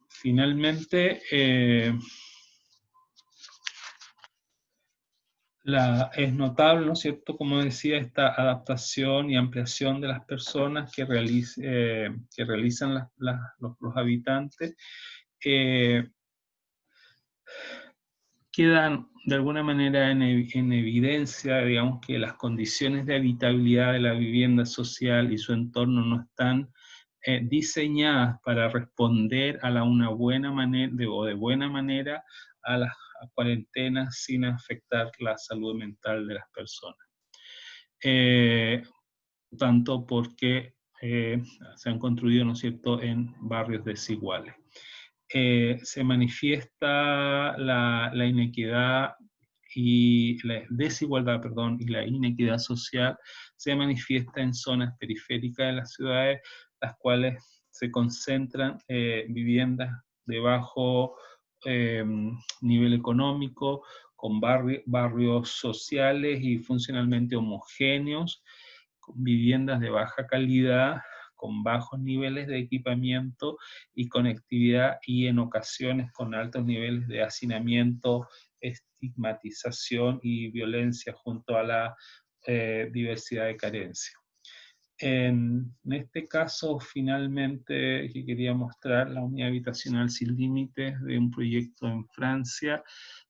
Finalmente, es notable, ¿no es cierto?, como decía, esta adaptación y ampliación de las personas que realizan los habitantes. Quedan de alguna manera en evidencia, digamos, que las condiciones de habitabilidad de la vivienda social y su entorno no están diseñadas para responder a una buena manera, de buena manera, a las cuarentenas sin afectar la salud mental de las personas. Tanto porque se han construido, ¿no es cierto?, en barrios desiguales. Se manifiesta la inequidad y la desigualdad, perdón, y la inequidad social se manifiesta en zonas periféricas de las ciudades, las cuales se concentran viviendas de bajo nivel económico, con barrios sociales y funcionalmente homogéneos, con viviendas de baja calidad, con bajos niveles de equipamiento y conectividad y en ocasiones con altos niveles de hacinamiento, estigmatización y violencia junto a la diversidad de carencia. En este caso, finalmente, que quería mostrar la unidad habitacional sin límites de un proyecto en Francia,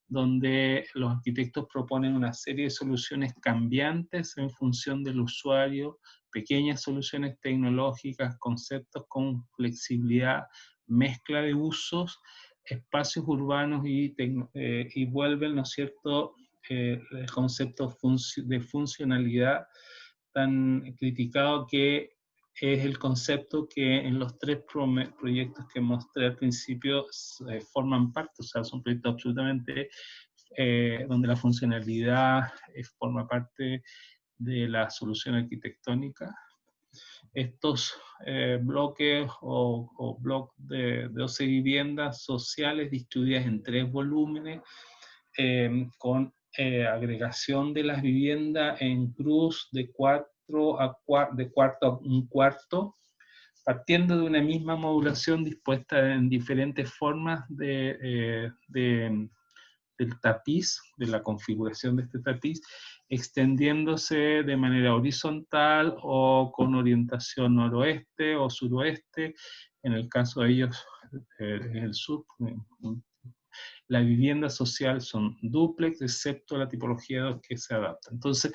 donde los arquitectos proponen una serie de soluciones cambiantes en función del usuario, pequeñas soluciones tecnológicas, conceptos con flexibilidad, mezcla de usos, espacios urbanos y vuelven, ¿no es cierto?, el concepto de funcionalidad tan criticado, que es el concepto que en los tres proyectos que mostré al principio forman parte, o sea, son proyectos absolutamente donde la funcionalidad forma parte de la solución arquitectónica. Estos bloques o bloques de 12 viviendas sociales distribuidas en 3 volúmenes, con agregación de las viviendas en cruz de cuarto a un cuarto, partiendo de una misma modulación dispuesta en diferentes formas del tapiz, de la configuración de este tapiz, extendiéndose de manera horizontal o con orientación noroeste o suroeste. En el caso de ellos, el sur. La vivienda social son dúplex, excepto la tipología que se adapta. Entonces,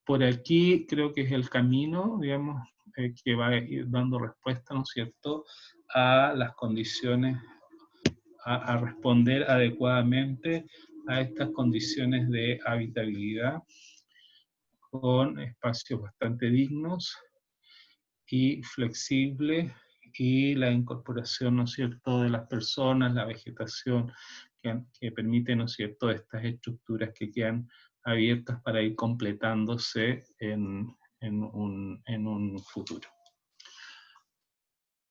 por aquí creo que es el camino, digamos, que va a ir dando respuesta, ¿no es cierto?, a las condiciones, a responder adecuadamente a estas condiciones de habitabilidad, con espacios bastante dignos y flexibles, y la incorporación, ¿no es cierto?, de las personas, la vegetación, que permite, ¿no es cierto?, estas estructuras que quedan abiertas para ir completándose en un futuro.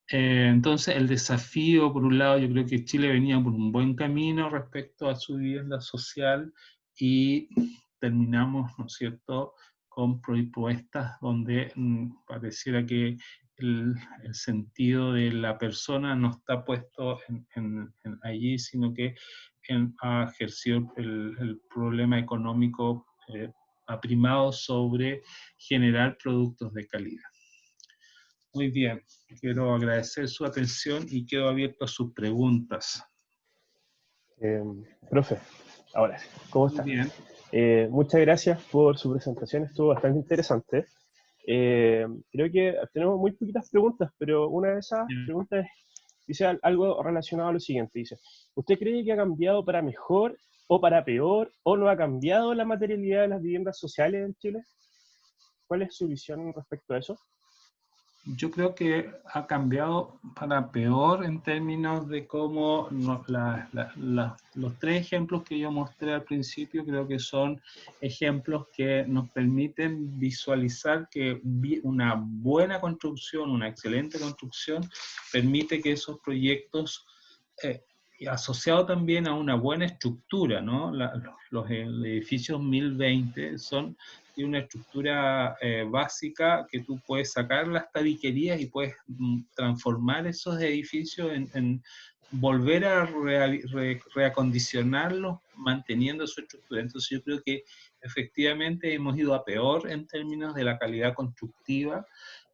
Entonces, el desafío, por un lado, yo creo que Chile venía por un buen camino respecto a su vivienda social, y terminamos, ¿no es cierto?, con propuestas donde pareciera que el sentido de la persona no está puesto allí, sino que ha ejercido el problema económico primado sobre generar productos de calidad. Muy bien, quiero agradecer su atención y quedo abierto a sus preguntas. Profe, ahora sí, ¿cómo está? Muy bien. Muchas gracias por su presentación, estuvo bastante interesante. Creo que tenemos muy poquitas preguntas, pero una de esas preguntas dice algo relacionado a lo siguiente. Dice, ¿usted cree que ha cambiado para mejor o para peor, o no ha cambiado la materialidad de las viviendas sociales en Chile? ¿Cuál es su visión respecto a eso? Yo creo que ha cambiado para peor en términos de cómo los tres ejemplos que yo mostré al principio creo que son ejemplos que nos permiten visualizar que una buena construcción, una excelente construcción, permite que esos proyectos, y asociado también a una buena estructura, ¿no? Los edificios 1020 son y una estructura básica que tú puedes sacar las tabiquerías y puedes transformar esos edificios en volver a reacondicionarlos manteniendo su estructura. Entonces yo creo que efectivamente hemos ido a peor en términos de la calidad constructiva,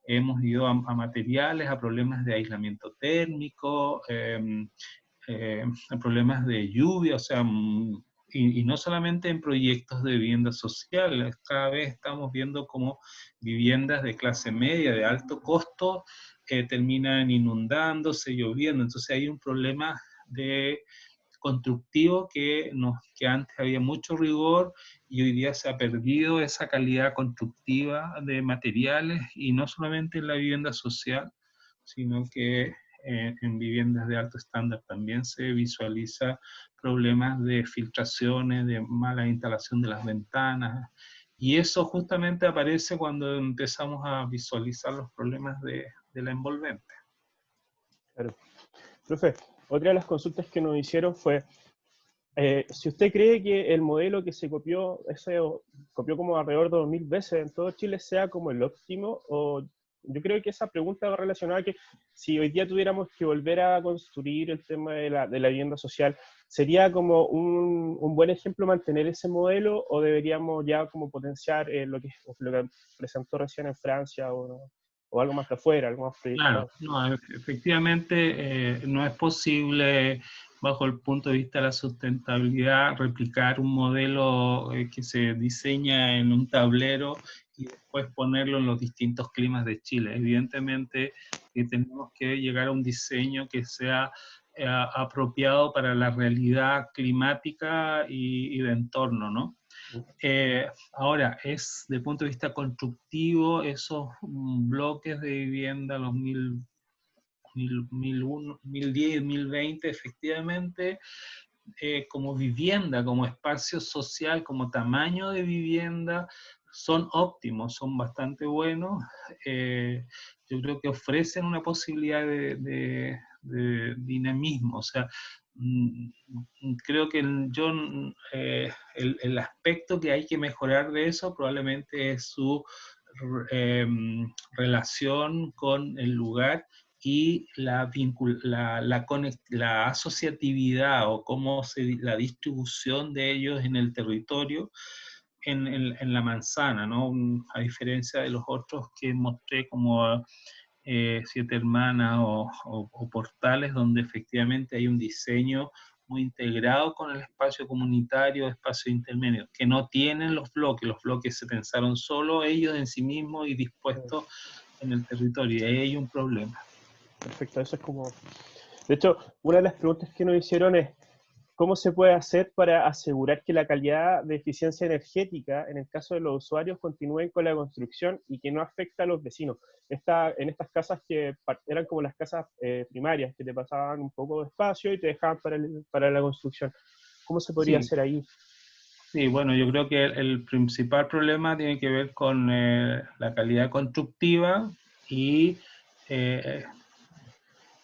hemos ido a materiales, a problemas de aislamiento térmico, a problemas de lluvia, o sea, y no solamente en proyectos de vivienda social, cada vez estamos viendo cómo viviendas de clase media, de alto costo, terminan inundándose, lloviendo, entonces hay un problema de constructivo que antes había mucho rigor y hoy día se ha perdido esa calidad constructiva de materiales y no solamente en la vivienda social, sino que en viviendas de alto estándar también se visualiza problemas de filtraciones, de mala instalación de las ventanas, y eso justamente aparece cuando empezamos a visualizar los problemas de la envolvente. Claro. Profe, otra de las consultas que nos hicieron fue, si usted cree que el modelo que se copió, copió como alrededor de 2000 veces en todo Chile, sea como el óptimo, o yo creo que esa pregunta va relacionada a que si hoy día tuviéramos que volver a construir el tema de la vivienda social, ¿sería como un buen ejemplo mantener ese modelo o deberíamos ya como potenciar lo que presentó recién en Francia o algo más de afuera, algo más Claro, proyectado? no, efectivamente no es posible bajo el punto de vista de la sustentabilidad replicar un modelo que se diseña en un tablero y después ponerlo en los distintos climas de Chile. Evidentemente tenemos que llegar a un diseño que sea apropiado para la realidad climática y de entorno, ¿no? Ahora, desde el punto de vista constructivo, esos bloques de vivienda, los 1010, 1020, efectivamente, como vivienda, como espacio social, como tamaño de vivienda, son óptimos, son bastante buenos. Yo creo que ofrecen una posibilidad de dinamismo. O sea, creo que el aspecto que hay que mejorar de eso probablemente es su eh, relación con el lugar y la asociatividad o la distribución de ellos en el territorio, en la manzana, ¿no? A diferencia de los otros que mostré como Siete Hermanas o Portales, donde efectivamente hay un diseño muy integrado con el espacio comunitario, espacio intermedio, que no tienen los bloques se pensaron solo ellos en sí mismos y dispuestos en el territorio, y ahí hay un problema. Perfecto, eso es como... De hecho, una de las preguntas que nos hicieron es, ¿cómo se puede hacer para asegurar que la calidad de eficiencia energética, en el caso de los usuarios, continúen con la construcción y que no afecte a los vecinos? En estas casas que eran como las casas primarias, que te pasaban un poco de espacio y te dejaban para la construcción. ¿Cómo se podría Sí, hacer ahí? sí, bueno, yo creo que el principal problema tiene que ver con la calidad constructiva y eh,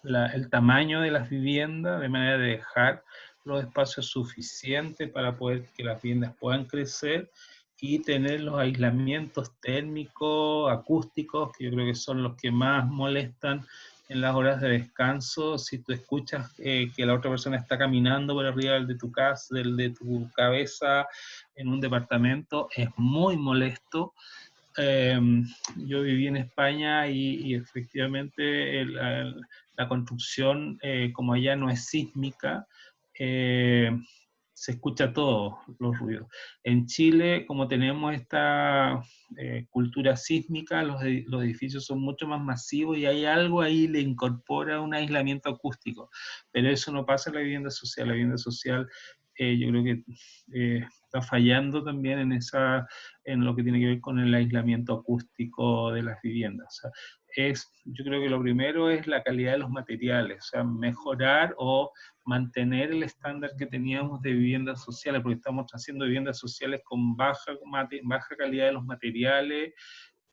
el tamaño de las viviendas, de manera de dejar los espacios suficientes para poder que las viviendas puedan crecer y tener los aislamientos térmicos, acústicos, que yo creo que son los que más molestan en las horas de descanso. Si tú escuchas que la otra persona está caminando por arriba del de tu casa, del de tu cabeza en un departamento, es muy molesto. Eh, yo viví en España y efectivamente la construcción, como allá no es sísmica, eh, se escucha todo, los ruidos. En Chile, como tenemos esta cultura sísmica, los edificios son mucho más masivos y hay algo ahí, le incorpora un aislamiento acústico, pero eso no pasa en la vivienda social. La vivienda social yo creo que está fallando también en lo que tiene que ver con el aislamiento acústico de las viviendas. O sea, yo creo que lo primero es la calidad de los materiales, o sea, mejorar o mantener el estándar que teníamos de viviendas sociales, porque estamos haciendo viviendas sociales con baja calidad de los materiales,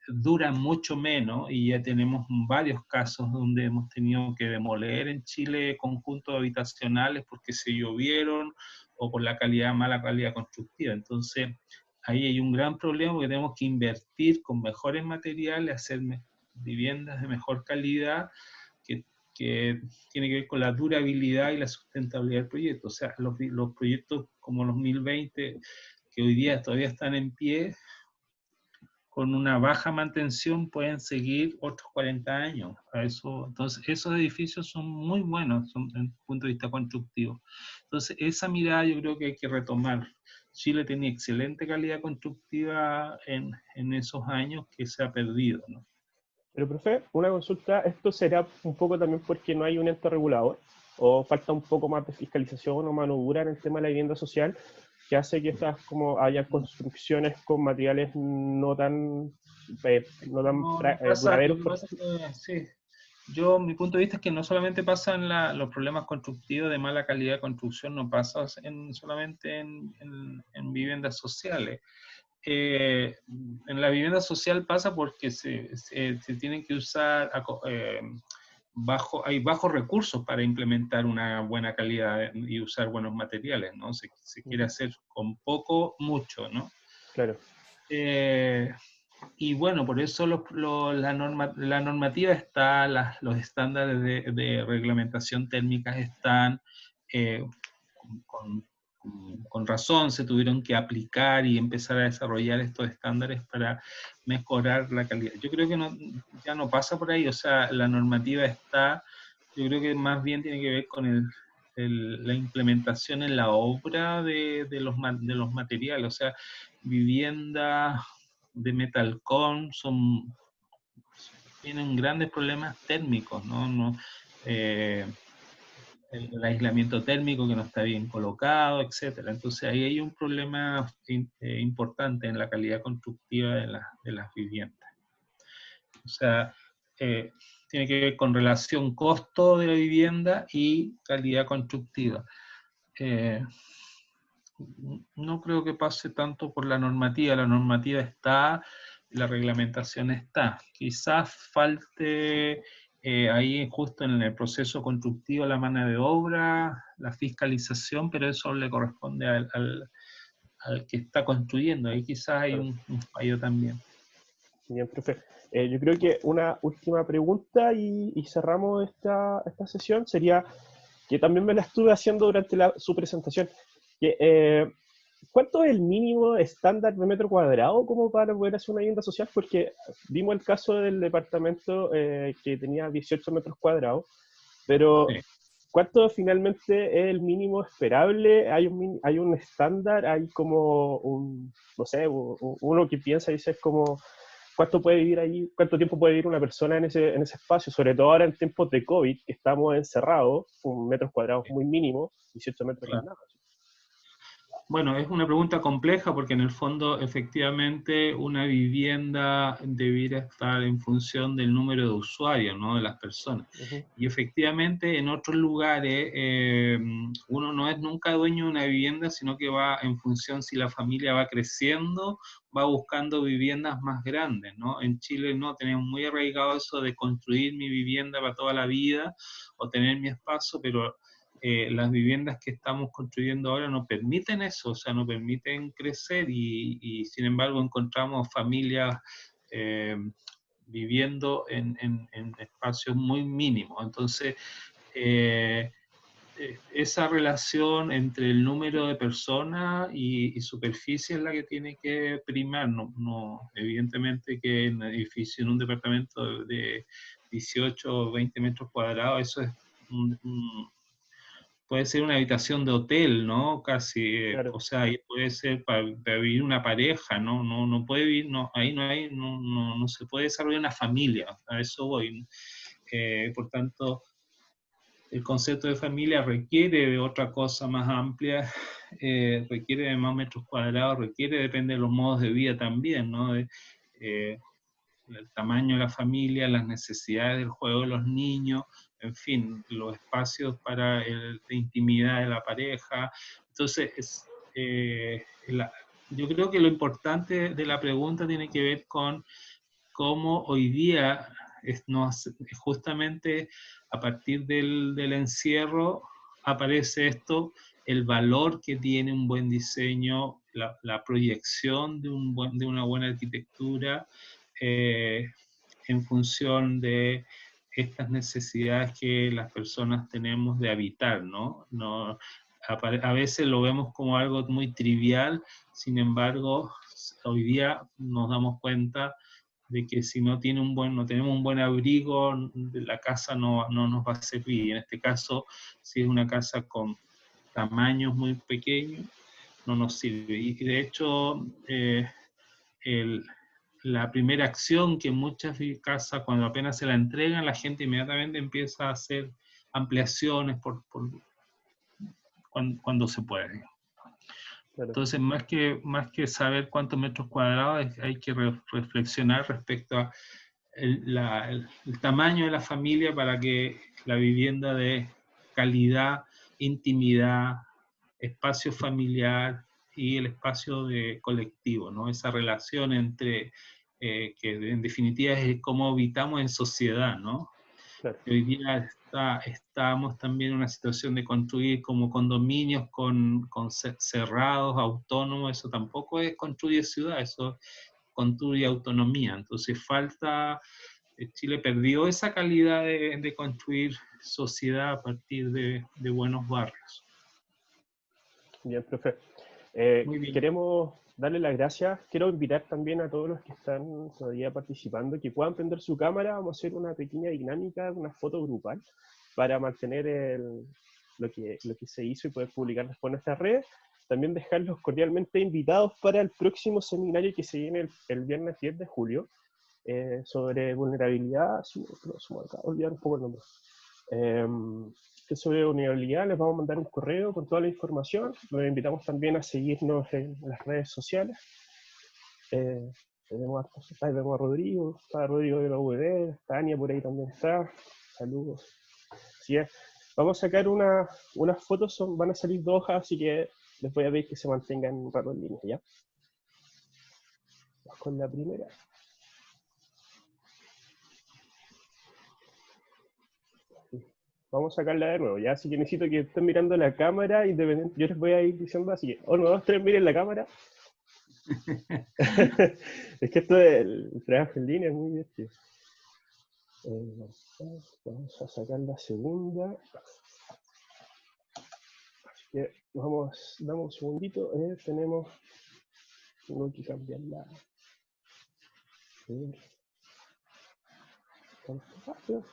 duran mucho menos, y ya tenemos varios casos donde hemos tenido que demoler en Chile conjuntos habitacionales porque se llovieron o por mala calidad constructiva. Entonces, ahí hay un gran problema porque tenemos que invertir con mejores materiales, hacer viviendas de mejor calidad, que tiene que ver con la durabilidad y la sustentabilidad del proyecto. O sea, los proyectos como los 1020, que hoy día todavía están en pie, con una baja mantención pueden seguir otros 40 años. Entonces, esos edificios son muy buenos desde el punto de vista constructivo. Entonces, esa mirada yo creo que hay que retomar. Chile tenía excelente calidad constructiva en esos años que se ha perdido, ¿no? Pero, profe, una consulta, ¿esto será un poco también porque no hay un ente regulador? ¿O falta un poco más de fiscalización o mano dura en el tema de la vivienda social, que hace que haya construcciones con materiales duraderos, Lo que por pasa es ejemplo? que, sí, mi punto de vista es que no solamente pasan los problemas constructivos de mala calidad de construcción, no pasa solamente en viviendas sociales. En la vivienda social pasa porque se tienen que usar, hay bajos recursos para implementar una buena calidad y usar buenos materiales, ¿no? Se quiere hacer con poco, mucho, ¿no? Claro. Y bueno, por eso la normativa está, los estándares de reglamentación térmica están, eh, con, con razón se tuvieron que aplicar y empezar a desarrollar estos estándares para mejorar la calidad. Yo creo que ya no pasa por ahí, o sea, la normativa está, yo creo que más bien tiene que ver con la implementación en la obra de los materiales, o sea, vivienda de metalcón tienen grandes problemas térmicos, ¿no? El aislamiento térmico que no está bien colocado, etcétera. Entonces ahí hay un problema importante en la calidad constructiva de las viviendas. O sea, tiene que ver con relación costo de la vivienda y calidad constructiva. No creo que pase tanto por la normativa está, la reglamentación está. Quizás falte ahí justo en el proceso constructivo la mano de obra, la fiscalización, pero eso le corresponde al que está construyendo. Ahí quizás hay Claro. un fallo también. Bien, profe. Yo creo que una última pregunta y cerramos esta sesión sería, que también me la estuve haciendo durante su presentación, que, ¿cuánto es el mínimo estándar de metro cuadrado como para poder hacer una vivienda social? Porque vimos el caso del departamento que tenía 18 metros cuadrados, pero Sí. ¿cuánto finalmente es el mínimo esperable? ¿Hay un estándar? ¿Hay como no sé, uno que piensa y dice es como, ¿cuánto puede vivir ahí? ¿Cuánto tiempo puede vivir una persona en ese espacio? Sobre todo ahora en tiempos de COVID, que estamos encerrados, con metros cuadrados muy mínimos, 18 metros es Claro. nada. Bueno, es una pregunta compleja porque en el fondo efectivamente una vivienda debiera estar en función del número de usuarios, ¿no? De las personas. Uh-huh. Y efectivamente en otros lugares uno no es nunca dueño de una vivienda, sino que va en función si la familia va creciendo, va buscando viviendas más grandes, ¿no? En Chile no, tenemos muy arraigado eso de construir mi vivienda para toda la vida o tener mi espacio, pero las viviendas que estamos construyendo ahora no permiten eso, o sea, no permiten crecer y sin embargo encontramos familias viviendo en espacios muy mínimos. Entonces, esa relación entre el número de personas y superficie es la que tiene que primar. Evidentemente que en un edificio, en un departamento de 18 o 20 metros cuadrados, eso es puede ser una habitación de hotel, ¿no? Casi, Claro. o sea, ahí puede ser para vivir una pareja, ¿no? No puede vivir, no, ahí no se puede desarrollar una familia, a eso voy. Por tanto, el concepto de familia requiere de otra cosa más amplia requiere de más metros cuadrados, depende de los modos de vida también, ¿no? El tamaño de la familia, las necesidades del juego de los niños, en fin, los espacios para de intimidad de la pareja. Entonces, yo creo que lo importante de la pregunta tiene que ver con cómo hoy día, justamente a partir del encierro, aparece esto, el valor que tiene un buen diseño, la proyección de una buena arquitectura, en función de estas necesidades que las personas tenemos de habitar, ¿no? A veces lo vemos como algo muy trivial, sin embargo, hoy día nos damos cuenta de que si no tenemos un buen abrigo, la casa no nos va a servir. Y en este caso, si es una casa con tamaños muy pequeños, no nos sirve. Y de hecho, la primera acción que muchas casas, cuando apenas se la entregan, la gente inmediatamente empieza a hacer ampliaciones cuando se puede. Claro. Entonces, más que saber cuántos metros cuadrados, hay que reflexionar respecto a el tamaño de la familia para que la vivienda de calidad, intimidad, espacio familiar y el espacio colectivo, ¿no? Esa relación entre, que en definitiva es cómo habitamos en sociedad, ¿no? Claro. Hoy día estamos también en una situación de construir como condominios cerrados, autónomos, eso tampoco construye ciudad, eso construye autonomía. Entonces Chile perdió esa calidad de construir sociedad a partir de buenos barrios. Bien, profe. Muy bien. Queremos darle las gracias. Quiero invitar también a todos los que están todavía participando que puedan prender su cámara. Vamos a hacer una pequeña dinámica, una foto grupal, para mantener lo que se hizo y poder publicar después en nuestras redes. También dejarlos cordialmente invitados para el próximo seminario que se viene el viernes 10 de julio sobre vulnerabilidad. Olvidar un poco el nombre. Sobre vulnerabilidad, les vamos a mandar un correo con toda la información. Los invitamos también a seguirnos en las redes sociales. Vemos a Rodrigo, está Rodrigo de la UD, Tania por ahí también está. Saludos. Así es. Vamos a sacar unas fotos, van a salir 2 hojas, así que les voy a pedir que se mantengan un rato en línea, ¿ya? Vamos con la primera. Vamos a sacarla de nuevo, ¿ya? Así que necesito que estén mirando la cámara independiente. Yo les voy a ir diciendo así que 1, 2, 3, miren la cámara. Es que esto del trabajo en línea es muy divertido. Vamos a sacar la segunda. Así que damos un segundito. Tengo que cambiarla.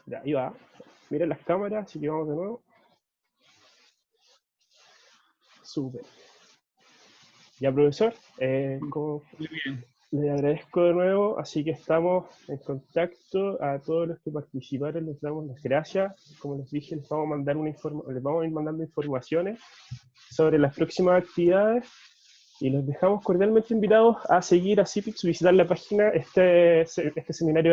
Ya, ahí va. Miren las cámaras, así que vamos de nuevo. Súper. Ya, profesor, Muy bien. le agradezco de nuevo, así que estamos en contacto. A todos los que participaron les damos las gracias. Como les dije, les vamos a ir mandando informaciones sobre las próximas actividades y los dejamos cordialmente invitados a seguir a CIPIX, visitar la página. Este seminario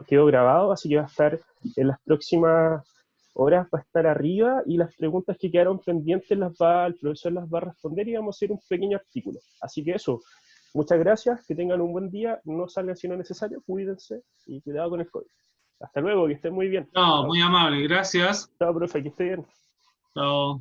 quedó grabado, así que va a estar en las próximas horas, va a estar arriba, y las preguntas que quedaron pendientes el profesor las va a responder y vamos a hacer un pequeño artículo. Así que eso, muchas gracias, que tengan un buen día, no salgan si no es necesario, cuídense y cuidado con el COVID. Hasta luego, que estén muy bien. No, muy amable, gracias. Chao, profe, que esté bien. Chao.